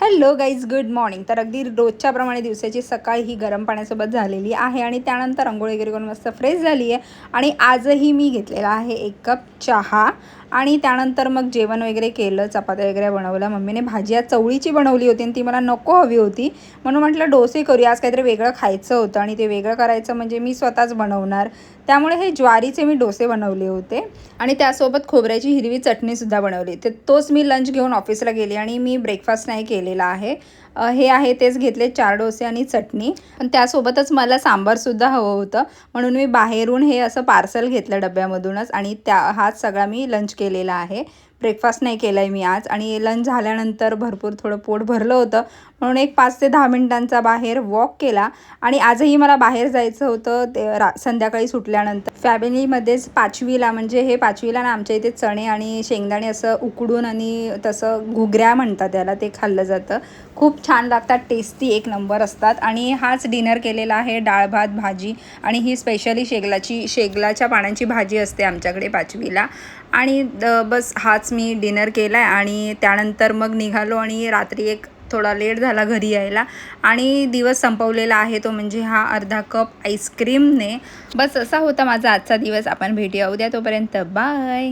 Hello guys, good morning. तर अगदी रोजच्या प्रमाणे दिवसाची सकाळ ही गरम पाण्यासोबत झालेली आहे आणि त्यानंतर अंघोळ वगैरे करून मस्त फ्रेश झाली आहे. आणि आजही मी घेतलेला आहे 1 कप चहा आणि त्यानंतर मग जेवण वगैरे केलं, चपात्या वगैरे बनवलं. मम्मीने भाजी आज चवळीची बनवली होती आणि ती मला नको हवी होती, म्हणून म्हटलं डोसे करूया. आज काहीतरी वेगळं खायचं होतं आणि ते वेगळं करायचं म्हणजे मी स्वतःच बनवणार, त्यामुळे हे ज्वारीचे मी डोसे बनवले होते आणि त्यासोबत खोबऱ्याची हिरवी चटणीसुद्धा बनवली. तर तोच मी लंच घेऊन ऑफिसला गेली आणि मी ब्रेकफास्ट नाही केलेला आहे. हे आहे तेच घेतले 4 डोसे आणि चटणी. पण त्यासोबतच मला सांबारसुद्धा हवं होतं, म्हणून मी बाहेरून हे असं पार्सल घेतलं डब्यामधूनच आणि हाच सगळा मी लंच केलेला आहे. ब्रेकफास्ट नाही केला आहे मी आज आणि लंच झाल्यानंतर भरपूर थोडं पोट भरलं होतं, म्हणून एक 5 ते 10 मिनिटांचा बाहेर वॉक केला. आणि आजही मला बाहेर जायचं होतं ते संध्याकाळी सुटल्यानंतर. फॅमिलीमध्येच 5वीला म्हणजे हे 5वीला ना आमच्या इथे चणे आणि शेंगदाणे असं उकडून आणि तसं घुगऱ्या म्हणतात त्याला, ते खाल्लं जातं. खूप छान लागतात, टेस्टी एक नंबर असतात. आणि हाच डिनर केलेला आहे, डाळ भात भाजी. आणि ही स्पेशली शेगलाच्या पानांची भाजी असते आमच्याकडे 5वीला. आणि बस हाच मी डिनर केला आहे आणि त्यानंतर मग निघालो आणि रात्री एक थोडा लेट झाला घरी यायला आणि दिवस संपवलेला आहे तो म्हणजे हा अर्धा कप आईस्क्रीमने. बस असा होता माझा आजचा दिवस. आपण भेटूया उद्या, तोपर्यंत बाय.